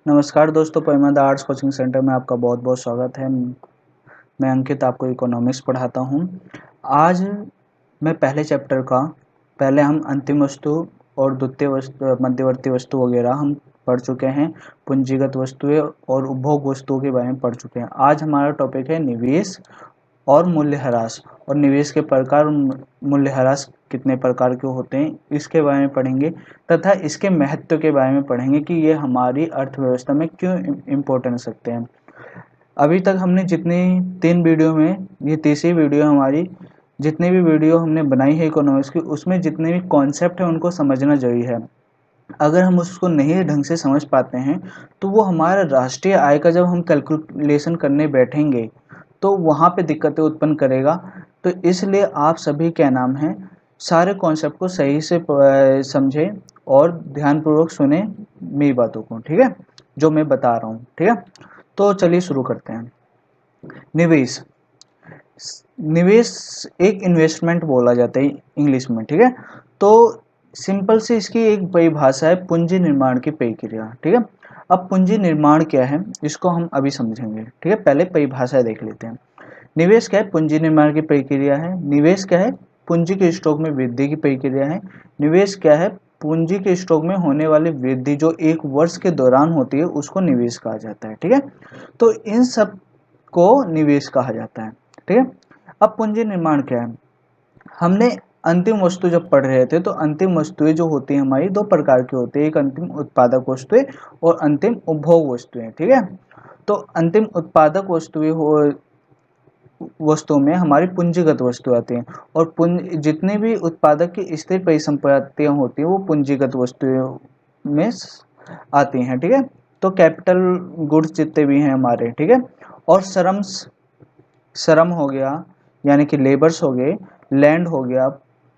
नमस्कार दोस्तों, Parimal arts coaching centre में आपका बहुत बहुत स्वागत है। मैं अंकित आपको इकोनॉमिक्स पढ़ाता हूँ। आज मैं पहले चैप्टर का पहले हम अंतिम वस्तु और द्वितीय वस्तु, मध्यवर्ती वस्तु वगैरह हम पढ़ चुके हैं। पूंजीगत वस्तुएं और उपभोग वस्तुओं के बारे में पढ़ चुके हैं। आज हमारा टॉपिक है निवेश और मूल्यह्रास, और निवेश के प्रकार, मूल्यह्रास कितने प्रकार के होते हैं, इसके बारे में पढ़ेंगे तथा इसके महत्व के बारे में पढ़ेंगे कि ये हमारी अर्थव्यवस्था में क्यों इम्पोर्टेंट हो सकते हैं। अभी तक हमने जितनी 3 वीडियो में, ये तीसरी वीडियो हमारी, जितनी भी वीडियो हमने बनाई है इकोनॉमिक्स की, उसमें जितने भी कॉन्सेप्ट हैं उनको समझना जरूरी है। अगर हम उसको नहीं ढंग से समझ पाते हैं तो वो हमारा राष्ट्रीय आय का जब हम कैलकुलेशन करने बैठेंगे तो वहाँ पे दिक्कतें उत्पन्न करेगा। तो इसलिए आप सभी क्या नाम है, सारे कॉन्सेप्ट को सही से समझें और ध्यानपूर्वक सुने मेरी बातों को, ठीक है, जो मैं बता रहा हूँ, ठीक है। तो चलिए शुरू करते हैं। निवेश, निवेश एक इन्वेस्टमेंट बोला जाता है इंग्लिश में, ठीक है। तो सिंपल से इसकी एक परिभाषा है पूंजी निर्माण की प्रक्रिया, ठीक है। अब पूंजी निर्माण क्या है इसको हम अभी समझेंगे, ठीक है। पहले परिभाषा देख लेते हैं। निवेश क्या है? पूंजी निर्माण की प्रक्रिया है। निवेश क्या है? पूंजी के स्टॉक में वृद्धि की प्रक्रिया है। निवेश क्या है? पूंजी के स्टॉक में होने वाली वृद्धि जो एक वर्ष के दौरान होती है उसको निवेश कहा जाता है, ठीक है। तो इन सब को निवेश कहा जाता है, ठीक है। अब पूंजी निर्माण क्या है? हमने अंतिम वस्तु जब पढ़ रहे थे तो अंतिम वस्तुएं जो होती हैं हमारी दो प्रकार की होती है, एक अंतिम उत्पादक वस्तुएं और अंतिम उपभोग वस्तुएं, ठीक है। तो अंतिम उत्पादक वस्तुओं में हमारी पूंजीगत वस्तु आती हैं, और जितने भी उत्पादक की स्थिर परिसंपत्तियां होती हैं वो पूंजीगत वस्तुओं में आती हैं, ठीक है। तो कैपिटल गुड्स जितने भी हैं हमारे, ठीक है। और श्रम हो गया, यानी कि लेबर्स हो गए, लैंड हो गया,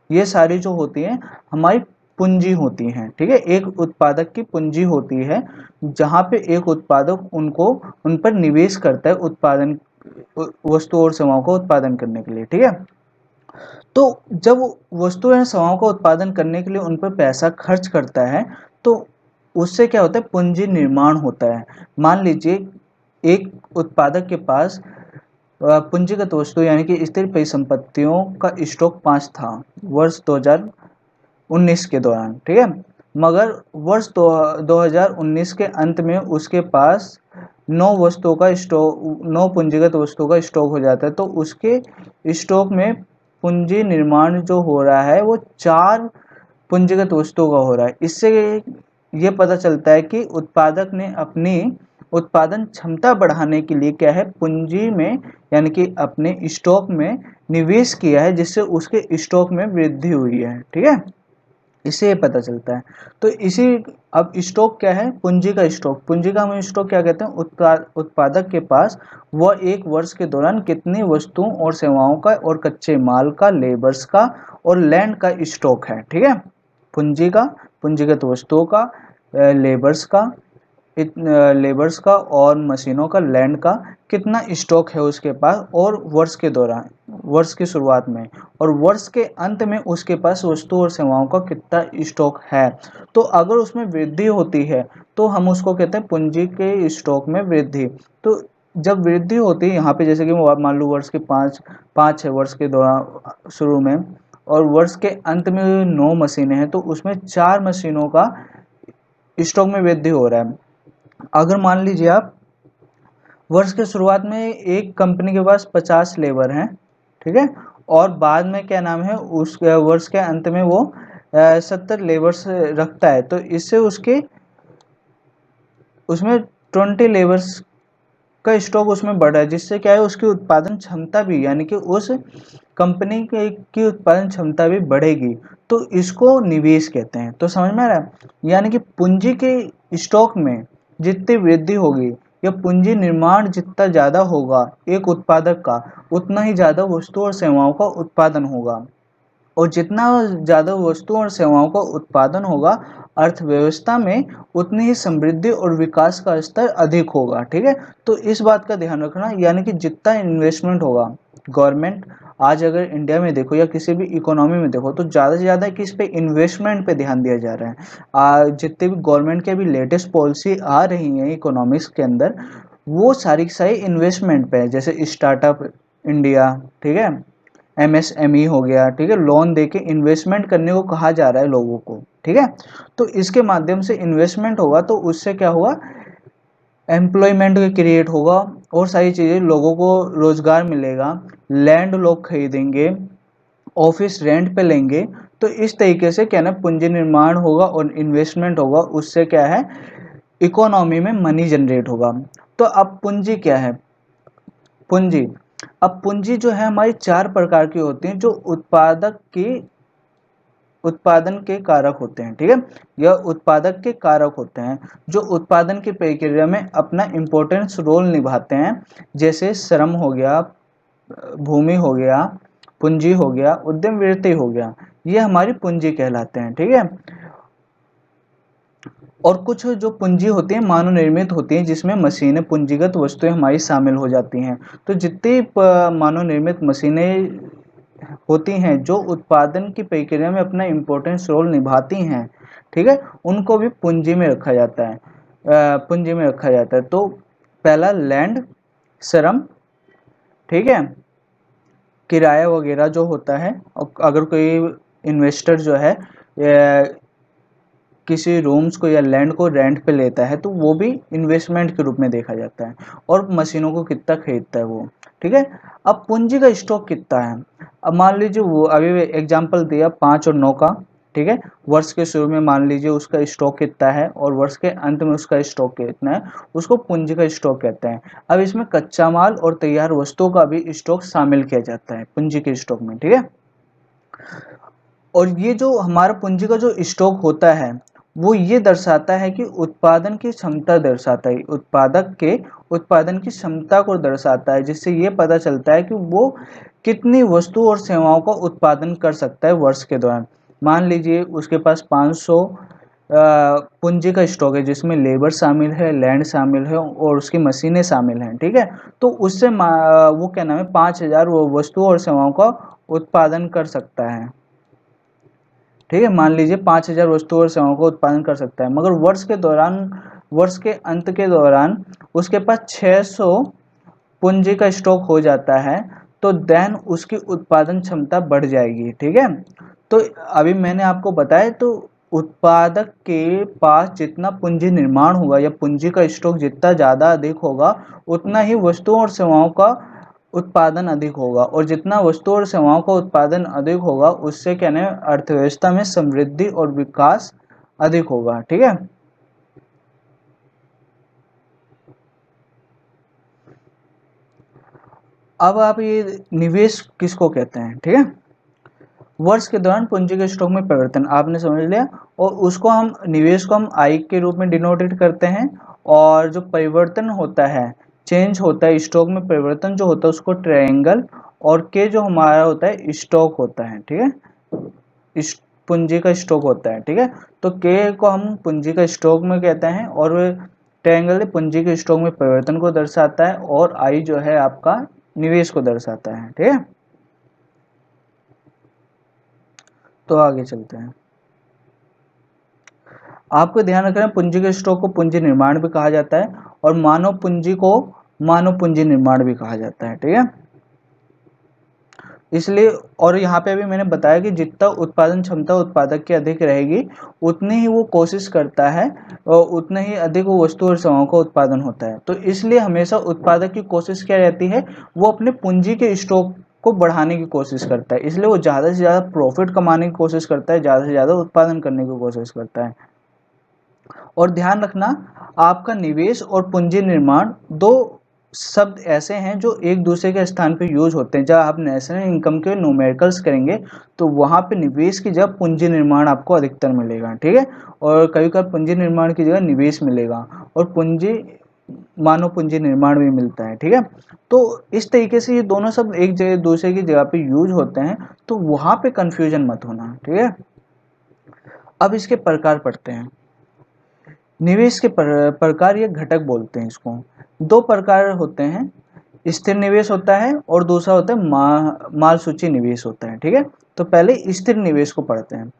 ये सारी जो होती हैं हमारी पूंजी होती हैं, ठीक है। एक उत्पादक की पूंजी होती है जहां पे एक उत्पादक उन पर निवेश करता है उत्पादन, वस्तु और सेवाओं का उत्पादन करने के लिए, ठीक है। तो जब वस्तु एवं सेवाओं का उत्पादन करने के लिए उन पर पैसा खर्च करता है तो उससे क्या होता है? पूंजी निर्माण होता है। मान लीजिए एक उत्पादक के पास पूंजीगत वस्तु यानी कि स्थिर परिसंपत्तियों का स्टॉक 5 था वर्ष 2019 के दौरान, ठीक है। मगर वर्ष 2019 के अंत में उसके पास 9 पूंजीगत वस्तुओं का स्टॉक हो जाता है। तो उसके स्टॉक में पूंजी निर्माण जो हो रहा है वो 4 पूंजीगत वस्तुओं का हो रहा है। इससे ये पता चलता है कि उत्पादक ने अपनी उत्पादन क्षमता बढ़ाने के लिए क्या है, पूंजी में यानी कि अपने स्टॉक में निवेश किया है, जिससे उसके स्टॉक में वृद्धि हुई है, ठीक है। इससे ये पता चलता है। तो इसी, अब स्टॉक क्या है? पूंजी का स्टॉक। पूंजी का हम स्टॉक क्या कहते हैं? उत्पादक के पास वह एक वर्ष के दौरान कितनी वस्तुओं और सेवाओं का और कच्चे माल का, लेबर्स का और लैंड का स्टॉक है, ठीक है। पूंजी का, पूंजीगत वस्तुओं का, लेबर्स का, लेबर्स का और मशीनों का, लैंड का कितना स्टॉक है उसके पास, और वर्ष के दौरान, वर्ष की शुरुआत में और वर्ष के अंत में उसके पास वस्तु और सेवाओं का कितना स्टॉक है। तो अगर उसमें वृद्धि होती है तो हम उसको कहते हैं पूंजी के स्टॉक में वृद्धि। तो जब वृद्धि होती है यहाँ पे, जैसे कि मान लो वर्ष के 5-6 वर्ष के दौरान शुरू में, और वर्ष के अंत में 9 मशीनें हैं तो उसमें 4 मशीनों का स्टॉक में वृद्धि हो रहा है। अगर मान लीजिए आप वर्ष के शुरुआत में एक कंपनी के पास 50 लेबर हैं, ठीक है, और बाद में क्या नाम है, उस वर्ष के अंत में वो 70 लेबर्स रखता है, तो इससे उसमें 20 लेबर्स का स्टॉक उसमें बढ़ रहा है, जिससे क्या है, उसकी उत्पादन क्षमता भी, यानी कि उस कंपनी की उत्पादन क्षमता भी बढ़ेगी। तो इसको निवेश कहते हैं। तो समझ में आ रहा है? यानी कि पूंजी के स्टॉक में जितनी वृद्धि होगी या पूंजी निर्माण जितना ज्यादा होगा एक उत्पादक का, उतना ही ज्यादा वस्तु और सेवाओं का उत्पादन होगा, और जितना ज़्यादा वस्तुओं और सेवाओं का उत्पादन होगा अर्थव्यवस्था में, उतनी ही समृद्धि और विकास का स्तर अधिक होगा, ठीक है। तो इस बात का ध्यान रखना, यानी कि जितना इन्वेस्टमेंट होगा, गवर्नमेंट आज अगर इंडिया में देखो या किसी भी इकोनॉमी में देखो तो ज़्यादा से ज़्यादा किस पे, इन्वेस्टमेंट पे ध्यान दिया जा रहा है। जितने भी गवर्नमेंट के अभी लेटेस्ट पॉलिसी आ रही हैं इकोनॉमिक्स के अंदर, वो सारी की सारी इन्वेस्टमेंट पे है। जैसे स्टार्टअप इंडिया, ठीक है, एमएसएमई हो गया, ठीक है, लोन देके इन्वेस्टमेंट करने को कहा जा रहा है लोगों को, ठीक है। तो इसके माध्यम से इन्वेस्टमेंट होगा तो उससे क्या होगा, एम्प्लॉयमेंट क्रिएट होगा और सारी चीज़ें, लोगों को रोजगार मिलेगा, लैंड लोग खरीदेंगे, ऑफिस रेंट पे लेंगे। तो इस तरीके से क्या ना पूंजी निर्माण होगा और इन्वेस्टमेंट होगा, उससे क्या है, इकोनॉमी में मनी जनरेट होगा। तो अब पूंजी क्या है, पूंजी, अब पूंजी जो है हमारी चार प्रकार की होती हैं जो उत्पादन के कारक होते हैं, ठीक है। यह उत्पादक के कारक होते हैं जो उत्पादन की प्रक्रिया में अपना इम्पोर्टेंस रोल निभाते हैं। जैसे श्रम हो गया, भूमि हो गया, पूंजी हो गया, उद्यम वृत्ति हो गया, ये हमारी पूंजी कहलाते हैं, ठीक है। और कुछ जो पूंजी होती है मानव निर्मित होती है, जिसमें मशीनें, पूंजीगत वस्तुएं हमारी शामिल हो जाती हैं। तो जितनी मानव निर्मित मशीनें होती हैं जो उत्पादन की प्रक्रिया में अपना इम्पोर्टेंस रोल निभाती हैं, ठीक है, उनको भी पूंजी में रखा जाता है, पूंजी में रखा जाता है। तो पहला लैंड, श्रम, ठीक है, किराया वगैरह जो होता है, अगर कोई इन्वेस्टर जो है किसी रूम्स को या लैंड को रेंट पे लेता है तो वो भी इन्वेस्टमेंट के रूप में देखा जाता है। और मशीनों को कितना खरीदता है वो, ठीक है। अब पूंजी का स्टॉक कितना है, अब मान लीजिए वो अभी एग्जांपल दिया 5 और 9 का, ठीक है। वर्ष के शुरू में मान लीजिए उसका स्टॉक कितना है और वर्ष के अंत में उसका स्टॉक कितना है, उसको पूंजी का स्टॉक कहते हैं। अब इसमें कच्चा माल और तैयार वस्तुओं का भी स्टॉक शामिल किया जाता है पूंजी के स्टॉक में, ठीक है। और ये जो हमारा पूंजी का जो स्टॉक होता है वो ये दर्शाता है कि उत्पादन की क्षमता दर्शाता है, उत्पादक के उत्पादन की क्षमता को दर्शाता है, जिससे ये पता चलता है कि वो कितनी वस्तु और सेवाओं का उत्पादन कर सकता है वर्ष के दौरान। मान लीजिए उसके पास 500 पूंजी का स्टॉक है, जिसमें लेबर शामिल है, लैंड शामिल है और उसकी मशीनें शामिल हैं, ठीक है। तो उससे वो क्या नाम है, 5000 वो वस्तुओं और सेवाओं का उत्पादन कर सकता है, ठीक है। मान लीजिए 5000 वस्तुओं और सेवाओं का उत्पादन कर सकता है, मगर वर्ष के अंत के दौरान उसके पास 600 पूंजी का स्टॉक हो जाता है, तो देन उसकी उत्पादन क्षमता बढ़ जाएगी, ठीक है। तो अभी मैंने आपको बताया, तो उत्पादक के पास जितना पूंजी निर्माण होगा या पूंजी का स्टॉक जितना ज़्यादा अधिक होगा, उतना ही वस्तुओं और सेवाओं का उत्पादन अधिक होगा, और जितना वस्तु और सेवाओं का उत्पादन अधिक होगा उससे क्या है, अर्थव्यवस्था में समृद्धि और विकास अधिक होगा, ठीक है। अब आप ये निवेश किसको कहते हैं, ठीक है। वर्ष के दौरान पूंजी के स्टॉक में परिवर्तन आपने समझ लिया, और उसको हम निवेश को हम आई के रूप में डिनोटेड करते हैं। और जो परिवर्तन होता है, चेंज होता है स्टॉक में, परिवर्तन जो होता है उसको ट्रायंगल, और के जो हमारा होता है स्टॉक होता है, ठीक है, इस पूंजी का स्टॉक होता है, ठीक है। तो के को हम पूंजी का स्टॉक में कहते हैं, और ट्रायंगल पूंजी के स्टॉक में परिवर्तन को दर्शाता है, और आई जो है आपका निवेश को दर्शाता है, ठीक है। तो आगे चलते हैं। आपको ध्यान रखना है, पूंजी के स्टॉक को पूंजी निर्माण भी कहा जाता है, और मानव पूंजी को मानव पूंजी निर्माण भी कहा जाता है, ठीक है। इसलिए, और यहाँ पे भी मैंने बताया कि जितना उत्पादन क्षमता उत्पादक की अधिक रहेगी, उतनी ही वो कोशिश करता है और उतने ही अधिक वो वस्तु और सेवाओं का उत्पादन होता है। तो इसलिए हमेशा उत्पादक की कोशिश क्या रहती है, वो अपने पूंजी के स्टॉक को बढ़ाने की कोशिश करता है, इसलिए वो ज़्यादा से ज़्यादा प्रॉफिट कमाने की कोशिश करता है, ज़्यादा से ज़्यादा उत्पादन करने की कोशिश करता है। और ध्यान रखना, आपका निवेश और पूंजी निर्माण दो शब्द ऐसे हैं जो एक दूसरे के स्थान पे यूज होते हैं। जब आप नेशनल इनकम के न्यूमेरिकल्स करेंगे तो वहां पे निवेश की जगह पूंजी निर्माण आपको अधिकतर मिलेगा, ठीक है। और कभी कभी पूंजी निर्माण की जगह निवेश मिलेगा, और पूंजी मानव पूंजी निर्माण भी मिलता है, ठीक है। तो इस तरीके से ये दोनों शब्द एक जगह दूसरे की जगह पे यूज होते हैं, तो वहां पे कंफ्यूजन मत होना, ठीक है। अब इसके प्रकार पढ़ते हैं। निवेश के प्रकार या घटक बोलते हैं इसको। दो प्रकार होते हैं, स्थिर निवेश होता है और दूसरा होता है माल सूची निवेश होता है। ठीक है, तो पहले स्थिर निवेश को पढ़ते हैं।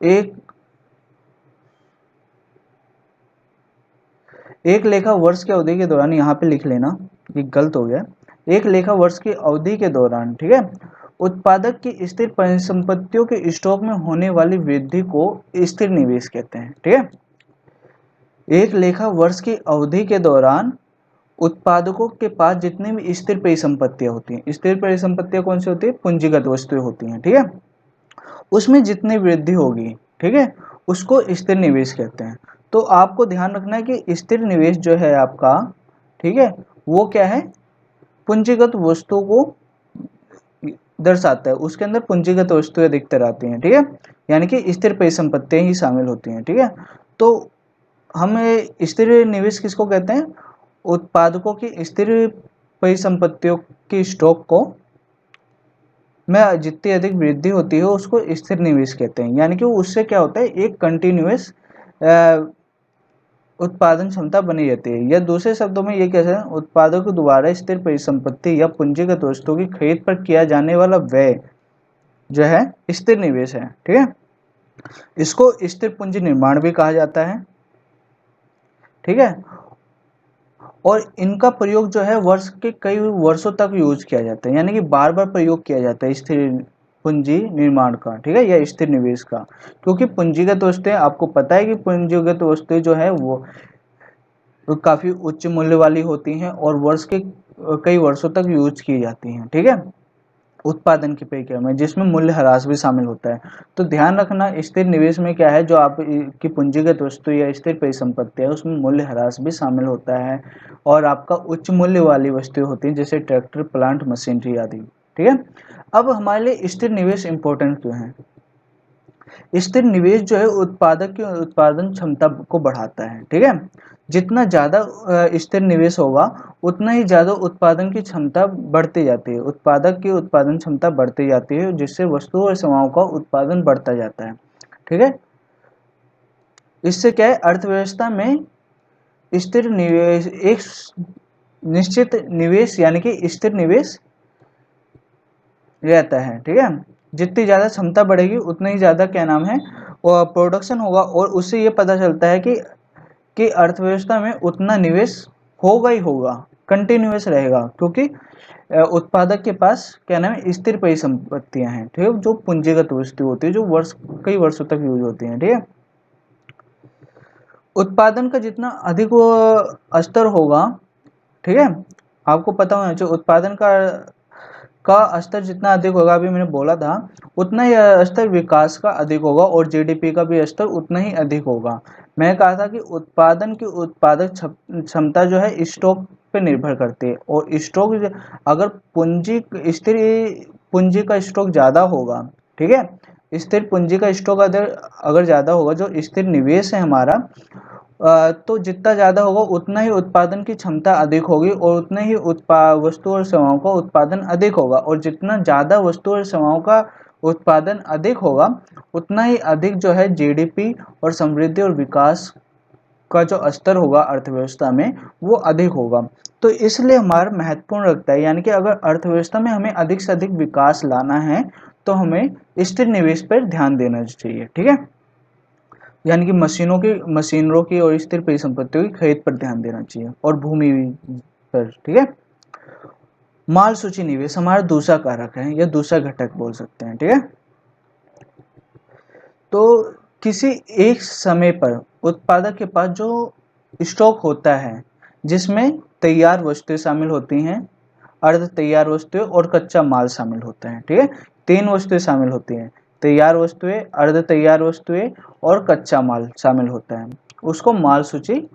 एक एक लेखा वर्ष की अवधि के दौरान, यहाँ पे लिख लेना, ये गलत हो गया। एक लेखा वर्ष की अवधि के दौरान, ठीक है, उत्पादक की स्थिर परिसंपत्तियों के स्टॉक में होने वाली वृद्धि को स्थिर निवेश कहते हैं। ठीक है, एक लेखा वर्ष की अवधि के दौरान उत्पादकों के पास जितनी भी स्थिर परिसंपत्तियां होती हैं, स्थिर परिसंपत्तियां कौन सी होती है? पूंजीगत वस्तुएं होती हैं। ठीक है, उसमें जितनी वृद्धि होगी, ठीक है, उसको स्थिर निवेश कहते हैं। तो आपको ध्यान रखना है कि स्थिर निवेश जो है आपका, ठीक है, वो क्या है? पूंजीगत वस्तुओं को दर्शाता है, उसके अंदर पूंजीगत वस्तुएं अधिकतर आती हैं। ठीक है, यानी कि स्थिर परिसंपत्तियां ही शामिल होती हैं। ठीक है, तो हम स्थिर निवेश किसको कहते हैं? उत्पादकों की स्थिर परिसंपत्तियों की स्टॉक को में जितनी अधिक वृद्धि होती है उसको स्थिर निवेश कहते हैं। यानी कि उससे क्या होता है? एक कंटिन्यूअस उत्पादन क्षमता बनी रहती है, या दूसरे शब्दों में ये कह सकते हैं, उत्पादक द्वारा स्थिर परिसंपत्ति या पूंजीगत वस्तुओं की खरीद पर किया जाने वाला व्यय जो है स्थिर निवेश है। ठीक है, इसको स्थिर पूंजी निर्माण भी कहा जाता है। ठीक है, और इनका प्रयोग जो है वर्ष के कई वर्षों तक यूज किया जाता है, यानी कि बार बार प्रयोग किया जाता है स्थिर पूंजी निर्माण का। ठीक है, या स्थिर निवेश का, क्योंकि पूंजीगत वस्तुएं, आपको पता है कि पूंजीगत वस्तुएं जो है वो काफी उच्च मूल्य वाली होती हैं और वर्ष के कई वर्षों तक यूज की जाती हैं। ठीक है, उत्पादन की प्रक्रिया में, जिसमें मूल्य ह्रास भी शामिल होता है। तो ध्यान रखना, स्थिर निवेश में क्या है, जो आप की पूंजीगत वस्तु या स्थिर परिसंपत्ति है उसमें मूल्य ह्रास भी शामिल होता है, और आपका उच्च मूल्य वाली वस्तुएं होती हैं जैसे ट्रैक्टर, प्लांट, मशीनरी आदि। ठीक है, अब हमारे लिए स्थिर निवेश इंपॉर्टेंट क्यों है? स्थिर निवेश जो है उत्पादक की उत्पादन क्षमता को बढ़ाता है। ठीक है, जितना ज्यादा स्थिर निवेश होगा उतना ही ज्यादा उत्पादन की क्षमता बढ़ती जाती है, उत्पादक की उत्पादन क्षमता बढ़ती जाती है, जिससे वस्तुओं और सेवाओं का उत्पादन बढ़ता जाता है। ठीक है, इससे क्या है, अर्थव्यवस्था में स्थिर निवेश एक निश्चित निवेश यानी कि स्थिर निवेश रहता है। ठीक है, जितनी ज़्यादा क्षमता बढ़ेगी उतना ही ज़्यादा क्या नाम है, प्रोडक्शन होगा, और उससे ये पता चलता है कि अर्थव्यवस्था में उतना निवेश होगा ही होगा, कंटिन्यूअस रहेगा, क्योंकि उत्पादक के पास क्या नाम है, स्थिर परिसंपत्तियां हैं। ठीक है, जो पूंजीगत वस्तु होती है, जो कई वर्षों तक यूज होती हैं। ठीक है, उत्पादन का जितना अधिक वो स्तर होगा, ठीक है, आपको पता होना चाहिए उत्पादन का स्तर जितना अधिक होगा, अभी मैंने बोला था, उतना ही स्तर विकास का अधिक होगा, और जीडीपी का भी स्तर उतना ही अधिक होगा। मैंने कहा था कि उत्पादन की उत्पादक क्षमता जो है स्टॉक पे निर्भर करती है, और स्टॉक अगर स्थिर पूंजी का स्टॉक ज्यादा होगा, ठीक है, स्थिर पूंजी का स्टॉक अगर अगर ज्यादा होगा, जो स्थिर निवेश है हमारा, तो जितना ज़्यादा होगा उतना ही उत्पादन की क्षमता अधिक होगी, और उतने ही वस्तु और सेवाओं का उत्पादन अधिक होगा, और जितना ज़्यादा वस्तु और सेवाओं का उत्पादन अधिक होगा उतना ही अधिक जो है जीडीपी और समृद्धि और विकास का जो स्तर होगा अर्थव्यवस्था में वो अधिक होगा। तो इसलिए हमारा महत्वपूर्ण रखता है, यानी कि अगर अर्थव्यवस्था में हमें अधिक से अधिक विकास लाना है तो हमें स्थिर निवेश पर ध्यान देना चाहिए। ठीक है, यानी कि मशीनरों की और स्थिर परिसंपत्तियों की खरीद पर ध्यान देना चाहिए, और भूमि पर। ठीक है, माल सूची निवेश हमारा दूसरा कारक है, या दूसरा घटक बोल सकते हैं। ठीक है, तो किसी एक समय पर उत्पादक के पास जो स्टॉक होता है, जिसमें तैयार वस्तुएं शामिल होती हैं, अर्ध तैयार वस्तुएं और कच्चा माल शामिल होता है। ठीक है, तीन वस्तुएं शामिल होती हैं, तैयार वस्तुएं, अर्ध तैयार वस्तुएं और कच्चा माल शामिल होता है, उसको माल सूची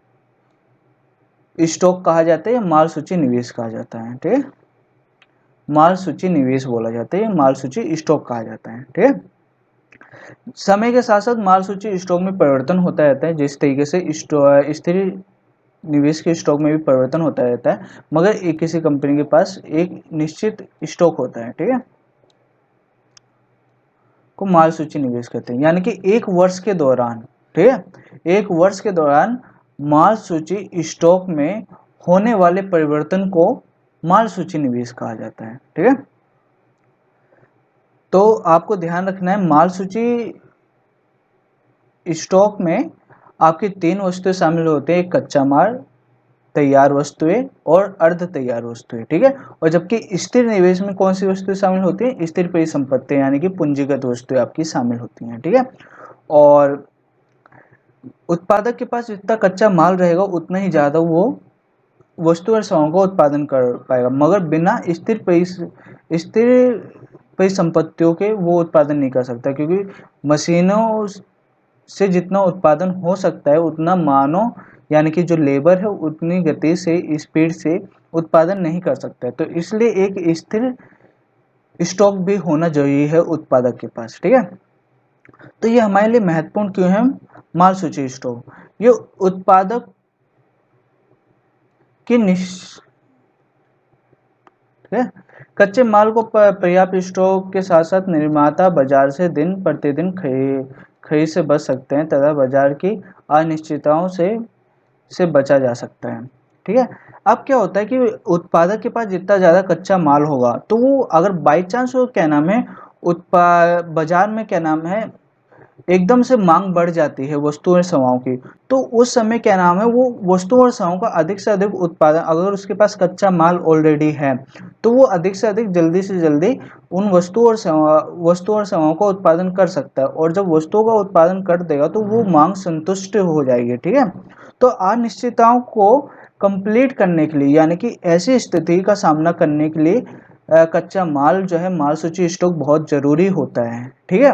स्टॉक कहा जाता है, या माल सूची निवेश कहा जाता है। ठीक है, माल सूची निवेश बोला जाता है, माल सूची स्टॉक कहा जाता है। ठीक है, समय के साथ साथ माल सूची स्टॉक में परिवर्तन होता रहता है, जिस तरीके से स्थिर निवेश के स्टॉक में भी परिवर्तन होता रहता है, मगर एक किसी कंपनी के पास एक निश्चित स्टॉक होता है। ठीक है, को माल सूची निवेश कहते हैं। यानी कि एक वर्ष के दौरान, ठीक है, एक वर्ष के दौरान माल सूची स्टॉक में होने वाले परिवर्तन को माल सूची निवेश कहा जाता है। ठीक है, तो आपको ध्यान रखना है माल सूची स्टॉक में आपकी 3 वस्तुएं शामिल होते हैं, एक कच्चा माल, तैयार वस्तुएं और अर्ध तैयार वस्तुएं। ठीक है, और जबकि स्थिर निवेश में कौन सी वस्तुएं शामिल होती हैं? स्थिर परिसंपत्तियां यानी कि पूंजीगत वस्तुएं आपकी शामिल होती हैं। ठीक है, और उत्पादक के पास जितना कच्चा माल रहेगा उतना ही ज्यादा वो वस्तु और सेवाओं का उत्पादन कर पाएगा, मगर बिना स्थिर परिसंपत्तियों के वो उत्पादन नहीं कर सकता, क्योंकि मशीनों से जितना उत्पादन हो सकता है उतना मानव यानी कि जो लेबर है उतनी गति से, स्पीड से उत्पादन नहीं कर सकता है। तो इसलिए एक स्थिर स्टॉक भी होना जरूरी है उत्पादक के पास। ठीक है, तो ये हमारे लिए महत्वपूर्ण क्यों है? माल सूची स्टॉक ये उत्पादक की ठीक है, कच्चे माल को पर्याप्त स्टॉक के साथ साथ निर्माता बाजार से दिन प्रतिदिन खरीद से बच सकते हैं तथा बाजार की अनिश्चितताओं से बचा जा सकता है। ठीक है, अब क्या होता है कि उत्पादक के पास जितना ज्यादा कच्चा माल होगा तो वो अगर बाई चांस क्या नाम है बाजार में क्या नाम है एकदम से मांग बढ़ जाती है वस्तु और सेवाओं की, तो उस समय क्या नाम है वो वस्तु और सेवाओं का अधिक से अधिक उत्पादन, अगर उसके पास कच्चा माल ऑलरेडी है तो वो अधिक से अधिक जल्दी से जल्दी उन वस्तु और सेवाओं का उत्पादन कर सकता है, और जब वस्तुओं का उत्पादन कर देगा तो वो मांग संतुष्ट हो जाएगी। ठीक है, तो अनिश्चितताओं को कंप्लीट करने के लिए यानी कि ऐसी स्थिति का सामना करने के लिए कच्चा माल जो है माल सूची स्टॉक बहुत जरूरी होता है। ठीक है,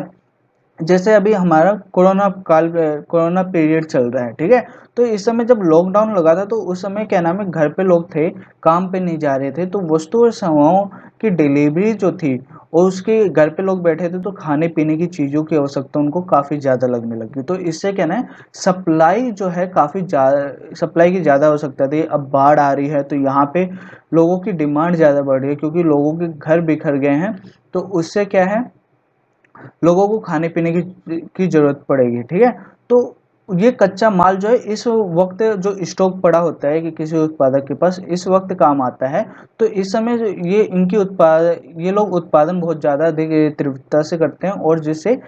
जैसे अभी हमारा कोरोना पीरियड चल रहा है। ठीक है, तो इस समय जब लॉकडाउन लगा था तो उस समय क्या नाम है घर पे लोग थे, काम पे नहीं जा रहे थे, तो वस्तु और सेवाओं की डिलीवरी जो थी और उसके घर पे लोग बैठे थे तो खाने पीने की चीज़ों की आवश्यकता उनको काफ़ी ज़्यादा लगने लगी। तो इससे क्या ना सप्लाई जो है काफ़ी ज़्यादा, सप्लाई की ज़्यादा आवश्यकता थी। अब बाढ़ आ रही है तो यहाँ पे लोगों की डिमांड ज़्यादा बढ़ रही है क्योंकि लोगों के घर बिखर गए हैं, तो उससे क्या है लोगों को खाने पीने की जरूरत पड़ेगी। ठीक है, तो ये कच्चा माल जो है इस वक्त जो स्टॉक पड़ा होता है कि किसी उत्पादक के पास इस वक्त काम आता है, तो इस समय ये लोग उत्पादन बहुत ज़्यादा अधिक तीव्रता से करते हैं, और जिससे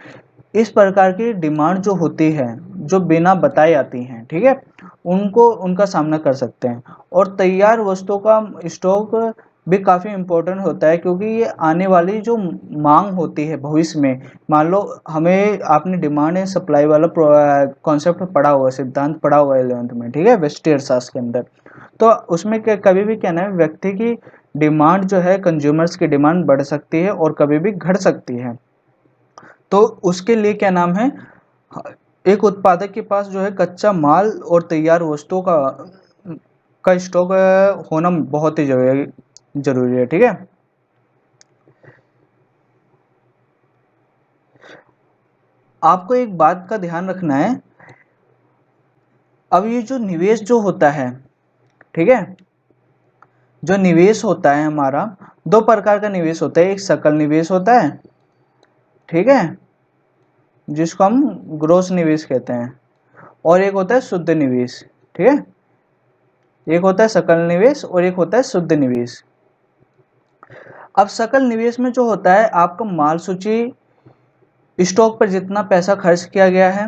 इस प्रकार की डिमांड जो होती है जो बिना बताए आती हैं, ठीक है, उनको उनका सामना कर सकते हैं। और तैयार वस्तुओं का स्टॉक भी काफ़ी इम्पोर्टेंट होता है, क्योंकि ये आने वाली जो मांग होती है भविष्य में, मान लो हमें आपने डिमांड एंड सप्लाई वाला कॉन्सेप्ट पढ़ा हुआ, सिद्धांत पढ़ा हुआ है 11th में, ठीक है, वेस्टी अर्थशास्त्र के अंदर। तो उसमें कभी भी क्या है व्यक्ति की डिमांड जो है कंज्यूमर्स की डिमांड बढ़ सकती है और कभी भी घट सकती है। तो उसके लिए क्या नाम है एक उत्पादक के पास जो है कच्चा माल और तैयार वस्तुओं का स्टॉक होना बहुत ही जरूरी है। ठीक है, आपको एक बात का ध्यान रखना है, अब ये जो निवेश जो होता है, ठीक है, जो निवेश होता है हमारा दो प्रकार का निवेश होता है, एक सकल निवेश होता है, ठीक है, जिसको हम ग्रोस निवेश कहते हैं, और एक होता है शुद्ध निवेश। ठीक है, एक होता है सकल निवेश और एक होता है शुद्ध निवेश। अब सकल निवेश में जो होता है आपका माल सूची स्टॉक पर जितना पैसा खर्च किया गया है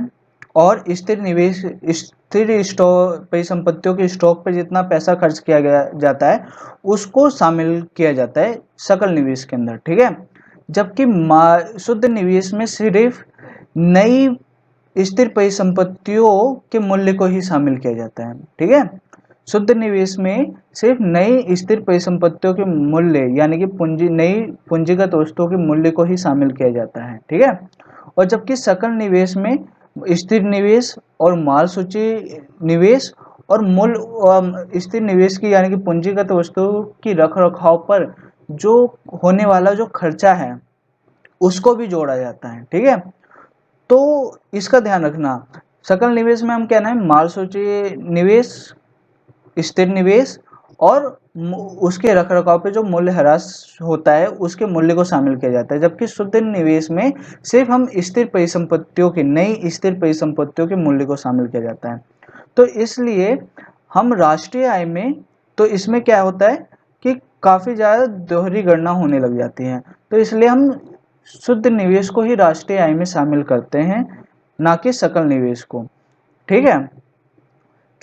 और स्थिर स्टॉक परिसंपत्तियों के स्टॉक पर जितना पैसा खर्च किया गया जाता है उसको शामिल किया जाता है सकल निवेश के अंदर। ठीक है, जबकि शुद्ध निवेश में सिर्फ नई स्थिर परिसंपत्तियों के मूल्य को ही शामिल किया जाता है। ठीक है, शुद्ध निवेश में सिर्फ नई स्थिर परिसंपत्तियों के मूल्य यानी कि नई पूंजीगत वस्तुओं के मूल्य को ही शामिल किया जाता है। ठीक है, और जबकि सकल निवेश में स्थिर निवेश और माल सूची निवेश और स्थिर निवेश की यानी कि पूंजीगत वस्तुओं की रख रखाव पर जो होने वाला जो खर्चा है उसको भी जोड़ा जाता है। ठीक है, तो इसका ध्यान रखना, सकल निवेश में हम क्या ना है माल सूची निवेश, स्थिर निवेश और उसके रखरखाव पे जो मूल्य ह्रास होता है उसके मूल्य को शामिल किया जाता है, जबकि शुद्ध निवेश में सिर्फ हम स्थिर परिसंपत्तियों के नई स्थिर परिसंपत्तियों के मूल्य को शामिल किया जाता है। तो इसलिए हम राष्ट्रीय आय में, तो इसमें क्या होता है कि काफ़ी ज़्यादा दोहरी गणना होने लग जाती है, तो इसलिए हम शुद्ध निवेश को ही राष्ट्रीय आय में शामिल करते हैं, ना कि सकल निवेश को। ठीक है,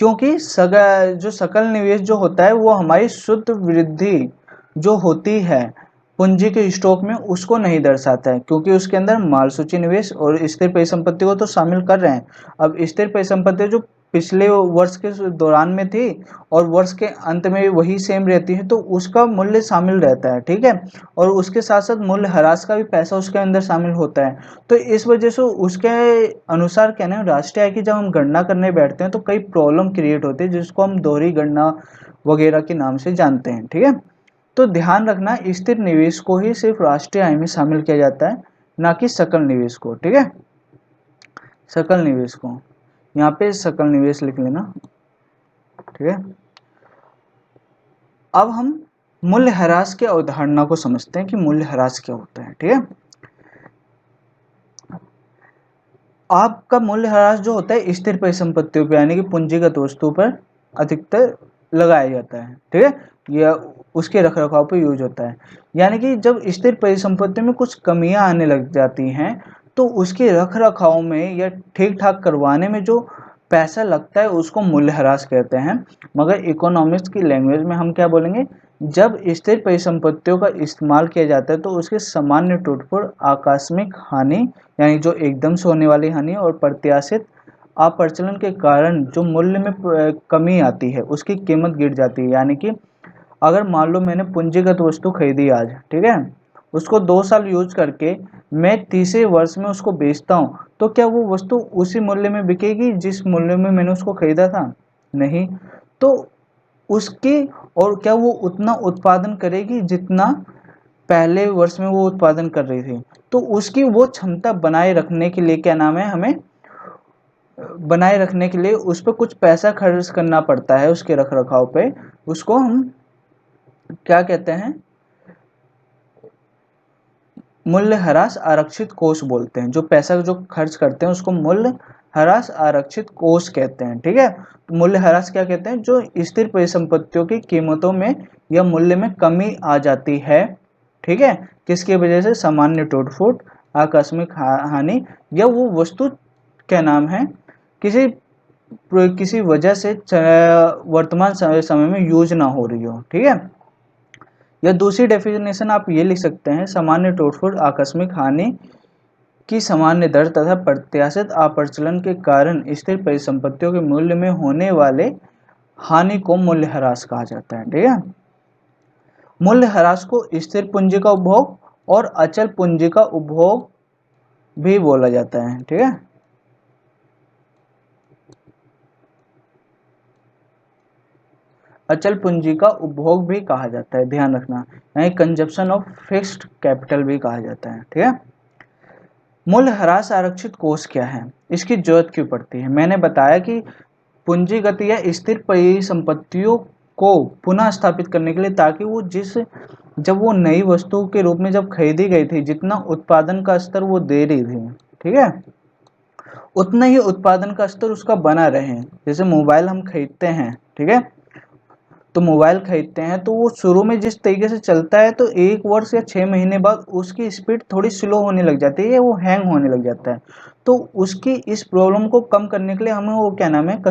क्योंकि जो सकल निवेश जो होता है वो हमारी शुद्ध वृद्धि जो होती है पूंजी के स्टॉक में उसको नहीं दर्शाता है, क्योंकि उसके अंदर माल सूची निवेश और स्थिर परिसंपत्ति को तो शामिल कर रहे हैं। अब स्थिर परिसंपत्ति जो पिछले वर्ष के दौरान में थी और वर्ष के अंत में वही सेम रहती है, तो उसका मूल्य शामिल रहता है। ठीक है, और उसके साथ साथ मूल्य ह्रास का भी पैसा उसके अंदर शामिल होता है। तो इस वजह से उसके अनुसार क्या ना, राष्ट्रीय आय की जब हम गणना करने बैठते हैं तो कई प्रॉब्लम क्रिएट होती है, जिसको हम दोहरी गणना वगैरह के नाम से जानते हैं। ठीक है, तो ध्यान रखना स्थिर निवेश को ही सिर्फ राष्ट्रीय आय में शामिल किया जाता है, ना कि सकल निवेश को। ठीक है, सकल निवेश को यहाँ पे सकल निवेश लिख लेना। ठीक है, अब हम मूल्य ह्रास की अवधारणा को समझते हैं कि मूल्य ह्रास क्या होता है। ठीक है, आपका मूल्य ह्रास जो होता है स्थिर परिसंपत्तियों पर यानी कि पूंजीगत वस्तु पर अधिकतर लगाया जाता है। ठीक है, यह उसके रखरखाव पर यूज होता है, यानी कि जब स्थिर परिसंपत्ति में कुछ कमियां आने लग जाती हैं तो उसके रखरखाव में या ठीक ठाक करवाने में जो पैसा लगता है उसको मूल्य ह्रास कहते हैं। मगर इकोनॉमिक्स की लैंग्वेज में हम क्या बोलेंगे, जब स्थिर परिसंपत्तियों का इस्तेमाल किया जाता है तो उसके सामान्य टूट-फूट, आकस्मिक हानि यानी जो एकदम से होने वाली हानि और प्रत्याशित अप्रचलन के कारण जो मूल्य में कमी आती है, उसकी कीमत गिर जाती है। यानी कि अगर मान लो मैंने पूंजीगत वस्तु खरीदी आज, ठीक है, उसको 2 साल यूज करके मैं तीसरे वर्ष में उसको बेचता हूँ, तो क्या वो वस्तु उसी मूल्य में बिकेगी जिस मूल्य में मैंने उसको खरीदा था? नहीं। तो उसकी, और क्या वो उतना उत्पादन करेगी जितना पहले वर्ष में वो उत्पादन कर रही थी? तो उसकी वो क्षमता बनाए रखने के लिए क्या नाम है, हमें बनाए रखने के लिए उस पर कुछ पैसा खर्च करना पड़ता है उसके रखरखाव पे। उसको हम क्या कहते हैं, मूल्य ह्रास आरक्षित कोष बोलते हैं। जो पैसा जो खर्च करते हैं उसको मूल्य ह्रास आरक्षित कोष कहते हैं। ठीक है, तो मूल्य ह्रास क्या कहते हैं, जो स्थिर परिसंपत्तियों की कीमतों में या मूल्य में कमी आ जाती है। ठीक है, किसकी वजह से? सामान्य टूट-फूट, आकस्मिक हानि, या वो वस्तु क्या नाम है किसी किसी वजह से वर्तमान समय में यूज ना हो रही हो। ठीक है, या दूसरी डेफिनेशन आप ये लिख सकते हैं, सामान्य टूट-फूट, आकस्मिक हानि की सामान्य दर तथा प्रत्याशित अप्रचलन के कारण स्थिर परिसंपत्तियों के मूल्य में होने वाले हानि को मूल्य ह्रास कहा जाता है। ठीक है, मूल्य ह्रास को स्थिर पूंजी का उपभोग और अचल पूंजी का उपभोग भी बोला जाता है। ठीक है, अचल पूंजी का उपभोग भी कहा जाता है, ध्यान रखना, यानी कंजप्शन ऑफ फिक्स्ड कैपिटल भी कहा जाता है। ठीक है, मूल्य ह्रास आरक्षित कोष क्या है, इसकी जरूरत क्यों पड़ती है? मैंने बताया कि पूंजीगत या स्थिर परिसंपत्तियों को पुनः स्थापित करने के लिए, ताकि वो जब वो नई वस्तु के रूप में जब खरीदी गई थी, जितना उत्पादन का स्तर वो दे रही थी, ठीक है, उतना ही उत्पादन का स्तर उसका बना रहे। जैसे मोबाइल हम खरीदते हैं, ठीक है, तो मोबाइल खरीदते हैं तो वो शुरू में जिस तरीके से चलता है, तो 1 वर्ष या 6 महीने बाद उसकी स्पीड थोड़ी स्लो होने लग जाती है या वो हैंग होने लग जाता है। तो उसकी इस प्रॉब्लम को कम करने के लिए हमें वो क्या नाम है,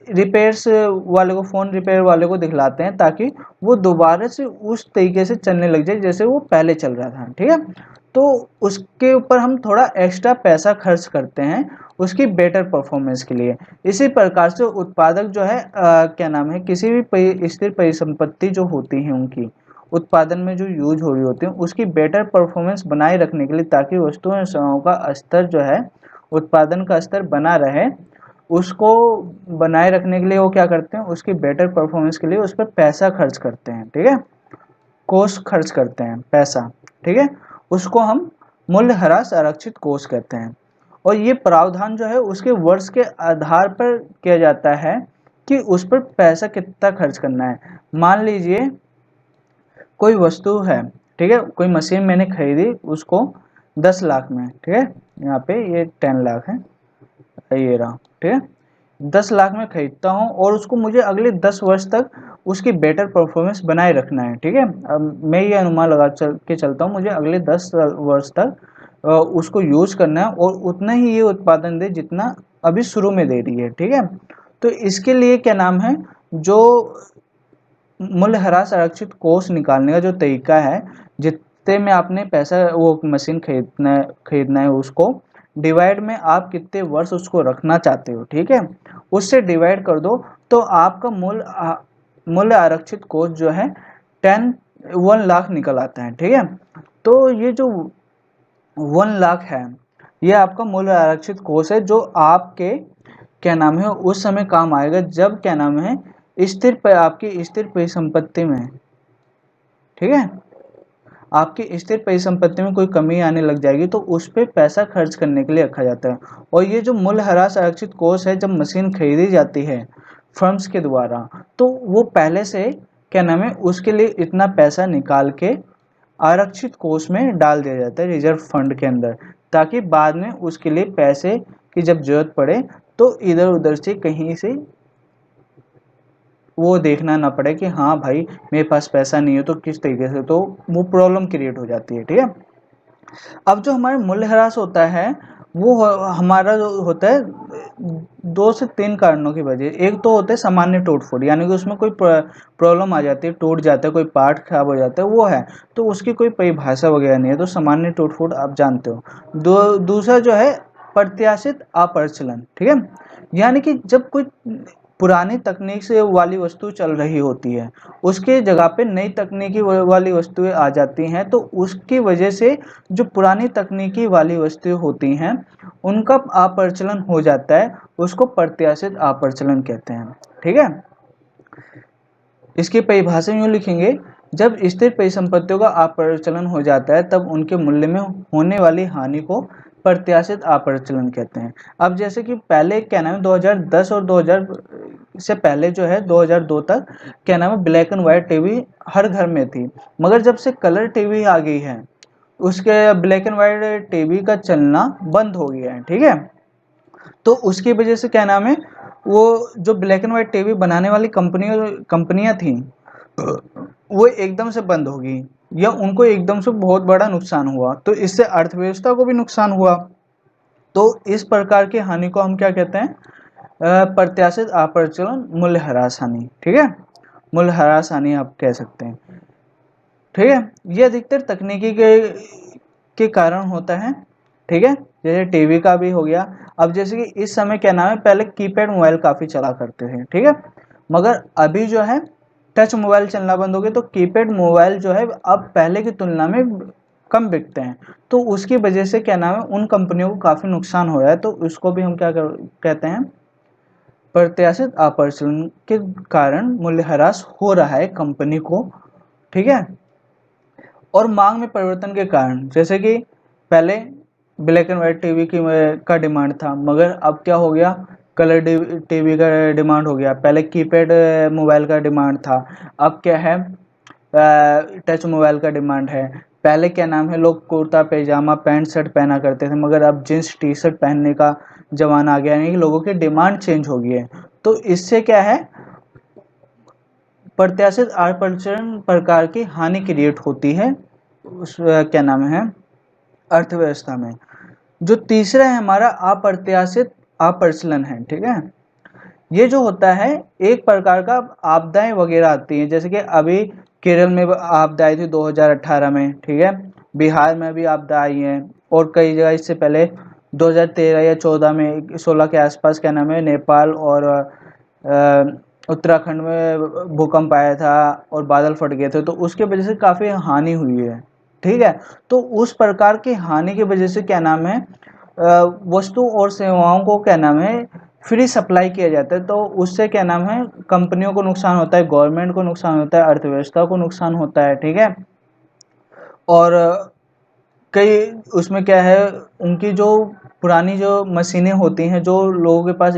रिपेयर्स वाले को, फ़ोन रिपेयर वाले को दिखलाते हैं, ताकि वो दोबारा से उस तरीके से चलने लग जाए जैसे वो पहले चल रहा था। ठीक है, तो उसके ऊपर हम थोड़ा एक्स्ट्रा पैसा खर्च करते हैं उसकी बेटर परफॉर्मेंस के लिए। इसी प्रकार से उत्पादक जो है क्या नाम है, किसी भी स्थिर परिसंपत्ति जो होती है उनकी उत्पादन में जो यूज हो रही होती है, उसकी बेटर परफॉर्मेंस बनाए रखने के लिए, ताकि वस्तुओं और सेवाओं का स्तर जो है, उत्पादन का स्तर बना रहे, उसको बनाए रखने के लिए वो क्या करते हैं, उसकी बेटर परफॉर्मेंस के लिए उस पर पैसा खर्च करते हैं। ठीक है, कोष खर्च करते हैं, पैसा। ठीक है, उसको हम मूल्य ह्रास आरक्षित कोष कहते हैं। और ये प्रावधान जो है उसके वर्ष के आधार पर किया जाता है कि उस पर पैसा कितना खर्च करना है। मान लीजिए कोई वस्तु है, ठीक है, कोई मशीन मैंने खरीदी उसको 10 लाख में, ठीक है, यहाँ पे ये 10 लाख है, ये रहा, ठीक है, 10 लाख में खरीदता हूँ और उसको मुझे अगले 10 वर्ष तक उसकी बेटर परफॉर्मेंस बनाए रखना है, ठीक है। अब मैं ये अनुमान लगा के चलता हूँ मुझे अगले 10 वर्ष तक उसको यूज करना है और उतना ही ये उत्पादन दे जितना अभी शुरू में दे रही है, ठीक है। तो इसके लिए क्या नाम है, जो मूल्यह्रास आरक्षित कोष निकालने का जो तरीका है, जितने में आपने पैसा वो मशीन खरीदना है उसको डिवाइड में आप कितने वर्ष उसको रखना चाहते हो, ठीक है, उससे डिवाइड कर दो तो आपका मूल्य आरक्षित कोष जो है 1 लाख निकल आता है, ठीक है। तो ये जो 1 लाख है ये आपका मूल्य आरक्षित कोष है जो आपके क्या नाम है उस समय काम आएगा जब क्या नाम है आपकी स्थिर परिसंपत्ति में, ठीक है, आपकी स्थिर परिसंपत्ति में कोई कमी आने लग जाएगी तो उस पर पैसा खर्च करने के लिए रखा जाता है। और ये जो मूल्यह्रास आरक्षित कोष है जब मशीन खरीदी जाती है फर्म्स के द्वारा तो वो पहले से क्या नाम है उसके लिए इतना पैसा निकाल के आरक्षित कोष में डाल दिया जाता है रिजर्व फंड के अंदर, ताकि बाद में उसके लिए पैसे की जब जरूरत पड़े तो इधर उधर से कहीं से वो देखना ना पड़े कि हाँ भाई मेरे पास पैसा नहीं है तो किस तरीके से, तो वो प्रॉब्लम क्रिएट हो जाती है, ठीक है। अब जो हमारे मूल्यह्रास होता है वो हमारा जो होता है 2 से 3 कारणों की वजह। एक तो होता है सामान्य टूट फूट, यानी कि उसमें कोई प्रॉब्लम आ जाती है, टूट जाता है, कोई पार्ट खराब हो जाता है, वो है, तो उसकी कोई परिभाषा वगैरह नहीं है, तो सामान्य टूट फूट आप जानते हो। दूसरा जो है प्रत्याशित अप्रचलन, ठीक है, यानी कि जब कोई पुरानी तकनीक से वाली वस्तु चल रही होती है उसके जगह पे नई तकनीकी वाली वस्तुएं आ जाती हैं तो उसकी वजह से जो पुरानी तकनीकी वाली वस्तुएं होती हैं उनका अप्रचलन हो जाता है, उसको प्रत्याशित अप्रचलन कहते हैं, ठीक है। इसकी परिभाषा यूँ लिखेंगे, जब स्थिर परिसंपत्तियों का अप्रचलन हो जाता है तब उनके मूल्य में होने वाली हानि को प्रत्याशित अप्रचलन कहते हैं। अब जैसे कि पहले क्या नाम है 2010 और 2000 से पहले जो है 2002 तक क्या नाम है ब्लैक एंड व्हाइट टीवी हर घर में थी, मगर जब से कलर टीवी आ गई है उसके ब्लैक एंड व्हाइट टीवी का चलना बंद हो गया है, ठीक है। तो उसकी वजह से क्या नाम है वो जो ब्लैक एंड व्हाइट टीवी बनाने वाली कंपनियां थी वो एकदम से बंद होगी या उनको एकदम से बहुत बड़ा नुकसान हुआ, तो इससे अर्थव्यवस्था को भी नुकसान हुआ। तो इस प्रकार की हानि को हम क्या कहते हैं, प्रत्याशित अप्रचलन मूल्यह्रास हानि, ठीक है, मूल्यह्रास हानि आप कह सकते हैं, ठीक है। ये अधिकतर तकनीकी के कारण होता है, ठीक है, जैसे टीवी का भी हो गया। अब जैसे कि इस समय क्या नाम है पहले कीपैड मोबाइल काफी चला करते थे, ठीक है, मगर अभी जो है टच मोबाइल चलना बंद हो गए तो कीपैड मोबाइल जो है अब पहले की तुलना में कम बिकते हैं, तो उसकी वजह से क्या नाम है उन कंपनियों को काफी नुकसान हो रहा है, तो उसको भी हम कहते हैं प्रत्याशित अप्रचलन के कारण मूल्यह्रास हो रहा है कंपनी को, ठीक है। और मांग में परिवर्तन के कारण, जैसे कि पहले ब्लैक एंड व्हाइट टीवी का डिमांड था मगर अब क्या हो गया कलर टीवी का डिमांड हो गया, पहले कीपैड मोबाइल का डिमांड था, अब क्या है टच मोबाइल का डिमांड है। पहले क्या नाम है लोग कुर्ता पैजामा पैंट शर्ट पहना करते थे मगर अब जींस टी शर्ट पहनने का जमाना आ गया, यानी कि लोगों की डिमांड चेंज हो गई है, तो इससे क्या है प्रत्याशित अप्रचलन प्रकार की हानि क्रिएट होती है उस क्या नाम है अर्थव्यवस्था में। जो तीसरा है हमारा अप्रत्याशित अप्रचलन है, ठीक है, ये जो होता है एक प्रकार का आपदाएं वगैरह आती हैं, जैसे कि अभी केरल में आपदा आई थी 2018 में, ठीक है, बिहार में भी आपदा आई है और कई जगह इससे पहले 2013 या 14 में 16 के आसपास क्या नाम है नेपाल और उत्तराखंड में भूकंप आया था और बादल फट गए थे, तो उसके वजह से काफ़ी हानि हुई है, ठीक है। तो उस प्रकार की हानि की वजह से क्या नाम है वस्तु और सेवाओं को क्या नाम है फ्री सप्लाई किया जाता है, तो उससे क्या नाम है कंपनियों को नुकसान होता है, गवर्नमेंट को नुकसान होता है, अर्थव्यवस्था को नुकसान होता है, ठीक है। और कई उसमें क्या है उनकी जो पुरानी जो मशीनें होती हैं जो लोगों के पास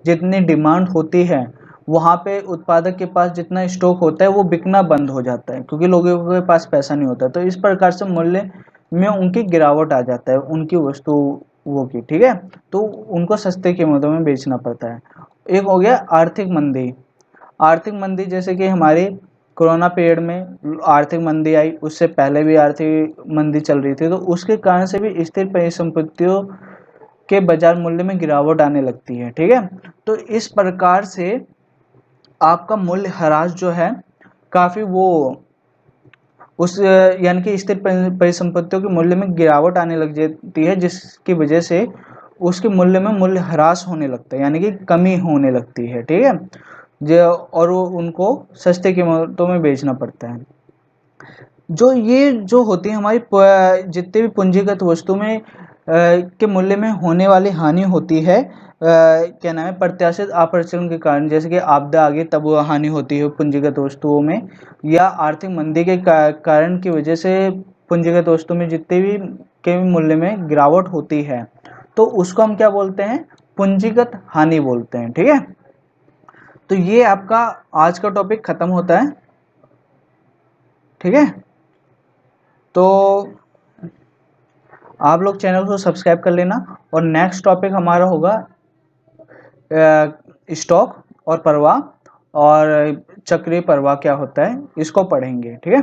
जितनी डिमांड होती है वहाँ पे उत्पादक के पास जितना स्टॉक होता है वो बिकना बंद हो जाता है, क्योंकि लोगों के पास पैसा नहीं होता। तो इस प्रकार से मूल्य में उनकी गिरावट आ जाता है उनकी वस्तुओं की, ठीक है। तो उनको सस्ते कीमतों में बेचना पड़ता है। एक हो गया आर्थिक मंदी। आर्थिक मंदी जैसे कि हमारी कोरोना पीरियड में आर्थिक मंदी आई, उससे पहले भी आर्थिक मंदी चल रही थी, तो उसके कारण से भी स्थिर परिसंपत्तियों के बाजार मूल्य में गिरावट आने लगती है, ठीक है। तो इस प्रकार से आपका मूल्य ह्रास जो है काफी वो उस यानी कि स्थिर परिसंपत्तियों के मूल्य में गिरावट आने लग जाती है, जिसकी वजह से उसके मूल्य में मूल्य ह्रास होने लगता है, यानी कि कमी होने लगती है, ठीक है। जो और वो उनको सस्ते कीमतों में बेचना पड़ता है। जो ये जो होती है हमारी जितने भी पूंजीगत वस्तु में के मूल्य में होने वाली हानि होती है, क्या नाम है, प्रत्याशित अप्रचलन के कारण, जैसे कि आपदा आ गई तब वो हानि होती है पूंजीगत वस्तुओं में, या आर्थिक मंदी के कारण की वजह से पूंजीगत वस्तु में जितने भी के मूल्य में गिरावट होती है, तो उसको हम क्या बोलते हैं, पूंजीगत हानि बोलते हैं, ठीक है। तो ये आपका आज का टॉपिक खत्म होता है, ठीक है। तो आप लोग चैनल को सब्सक्राइब कर लेना, और नेक्स्ट टॉपिक हमारा होगा स्टॉक और प्रवाह, और चक्रीय प्रवाह क्या होता है, इसको पढ़ेंगे, ठीक है।